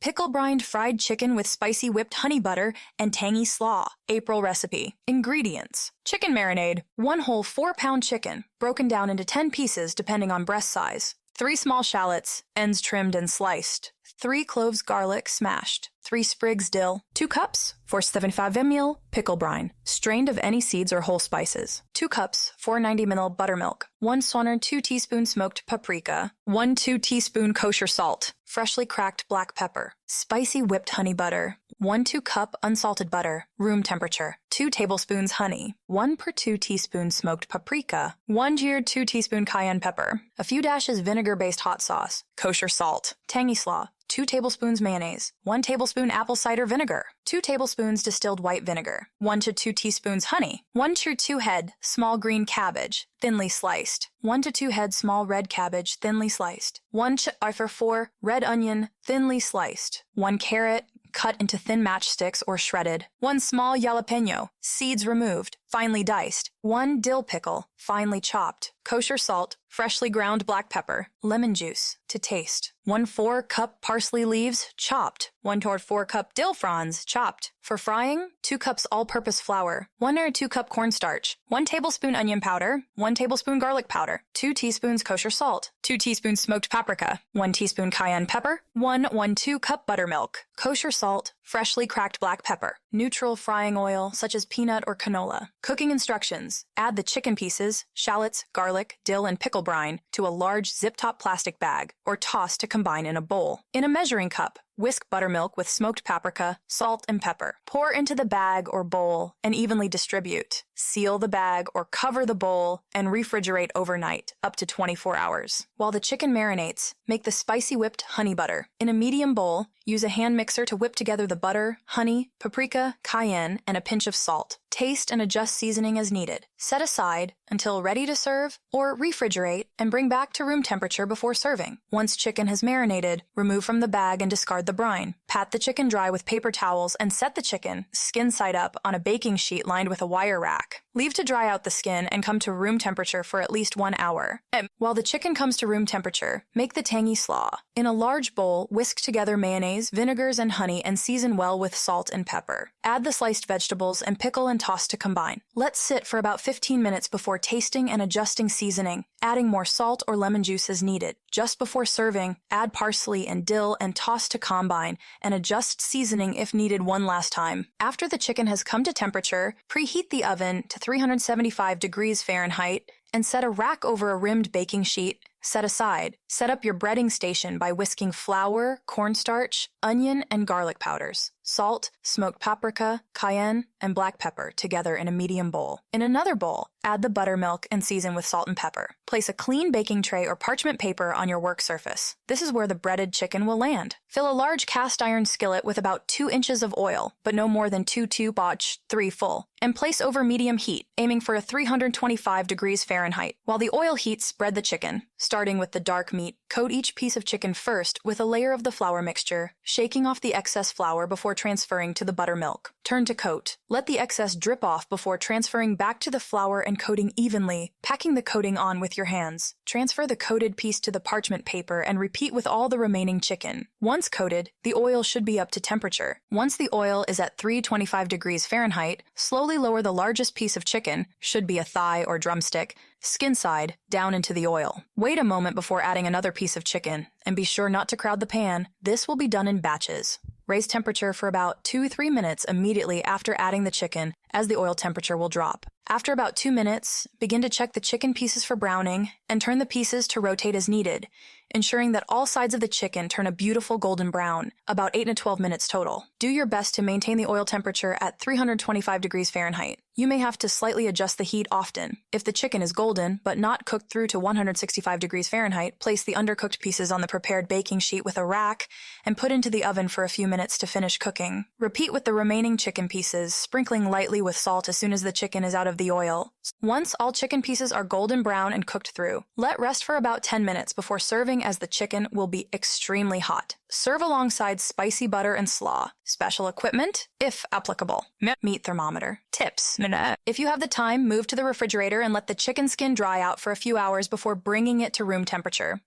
Pickle brined fried chicken with spicy whipped honey butter and tangy slaw. April recipe. Ingredients. Chicken marinade. 1 whole 4-pound chicken, broken down into 10 pieces depending on breast size. 3 small shallots, ends trimmed and sliced. 3 cloves garlic, smashed. 3 sprigs dill. 2 cups, 475 ml, pickle brine, strained of any seeds or whole spices. 2 cups, 490 ml buttermilk. 1 Swanner 2 teaspoon smoked paprika. 1 2 teaspoon kosher salt. Freshly cracked black pepper. Spicy whipped honey butter. 1 2 cup unsalted butter, room temperature. 2 tablespoons honey. 1 per 2 teaspoons smoked paprika. 1 jeered 2 teaspoon cayenne pepper. A few dashes vinegar-based hot sauce. Kosher salt. Tangy slaw. 2 tablespoons mayonnaise, 1 tablespoon apple cider vinegar, 2 tablespoons distilled white vinegar, 1 to 2 teaspoons honey, 1 to 2 head small green cabbage, thinly sliced, 1 to 2 head small red cabbage, thinly sliced, 1 for 4 red onion, thinly sliced, 1 carrot, cut into thin matchsticks or shredded, 1 small jalapeno, seeds removed, finely diced, 1 dill pickle, finely chopped, kosher salt, freshly ground black pepper, lemon juice to taste, 1 4-cup parsley leaves, chopped, 1 to 4 cup dill fronds, chopped. For frying, 2 cups all-purpose flour, 1 or 2 cup cornstarch, 1 tablespoon onion powder, 1 tablespoon garlic powder, 2 teaspoons kosher salt, 2 teaspoons smoked paprika, 1 teaspoon cayenne pepper, 1 2 cup buttermilk, kosher salt, freshly cracked black pepper, neutral frying oil such as peanut or canola. Cooking instructions. Add the chicken pieces, shallots, garlic, dill, and pickle brine to a large zip-top plastic bag or toss to combine in a bowl. In a measuring cup, whisk buttermilk with smoked paprika, salt, and pepper. Pour into the bag or bowl and evenly distribute. Seal the bag or cover the bowl and refrigerate overnight, up to 24 hours. While the chicken marinates, make the spicy whipped honey butter. In a medium bowl, use a hand mixer to whip together the butter, honey, paprika, cayenne, and a pinch of salt. Taste and adjust seasoning as needed. Set aside until ready to serve or refrigerate and bring back to room temperature before serving. Once chicken has marinated, remove from the bag and discard the brine. Pat the chicken dry with paper towels and set the chicken, skin side up, on a baking sheet lined with a wire rack. Leave to dry out the skin and come to room temperature for at least 1 hour. And while the chicken comes to room temperature, make the tangy slaw. In a large bowl, whisk together mayonnaise, vinegars, and honey and season well with salt and pepper. Add the sliced vegetables and pickle and toss to combine. Let sit for about 15 minutes before tasting and adjusting seasoning, adding more salt or lemon juice as needed. Just before serving, add parsley and dill and toss to combine and adjust seasoning if needed one last time. After the chicken has come to temperature, preheat the oven to 375 degrees Fahrenheit and set a rack over a rimmed baking sheet. Set aside. Set up your breading station by whisking flour, cornstarch, onion, and garlic powders, salt, smoked paprika, cayenne, and black pepper together in a medium bowl. In another bowl, add the buttermilk and season with salt and pepper. Place a clean baking tray or parchment paper on your work surface. This is where the breaded chicken will land. Fill a large cast iron skillet with about 2 inches of oil, but no more than 2 tube-botch, 3 full, and place over medium heat, aiming for a 325 degrees Fahrenheit. While the oil heats, spread the chicken. Starting with the dark meat, coat each piece of chicken first with a layer of the flour mixture, shaking off the excess flour before transferring to the buttermilk. Turn to coat. Let the excess drip off before transferring back to the flour and coating evenly, packing the coating on with your hands. Transfer the coated piece to the parchment paper and repeat with all the remaining chicken. Once coated, the oil should be up to temperature. Once the oil is at 325 degrees Fahrenheit, slowly lower the largest piece of chicken, should be a thigh or drumstick, skin side, down into the oil. Wait a moment before adding another piece of chicken, and be sure not to crowd the pan. This will be done in batches. Raise temperature for about 2-3 minutes immediately after adding the chicken, as the oil temperature will drop. After about 2 minutes, begin to check the chicken pieces for browning and turn the pieces to rotate as needed, ensuring that all sides of the chicken turn a beautiful golden brown, about 8 to 12 minutes total. Do your best to maintain the oil temperature at 325 degrees Fahrenheit. You may have to slightly adjust the heat often. If the chicken is golden, but not cooked through to 165 degrees Fahrenheit, place the undercooked pieces on the prepared baking sheet with a rack and put into the oven for a few minutes to finish cooking. Repeat with the remaining chicken pieces, sprinkling lightly with salt as soon as the chicken is out of the oil. Once all chicken pieces are golden brown and cooked through, let rest for about 10 minutes before serving, as the chicken will be extremely hot. Serve alongside spicy butter and slaw. Special equipment, if applicable. Meat thermometer. Tips. If you have the time, move to the refrigerator and let the chicken skin dry out for a few hours before bringing it to room temperature.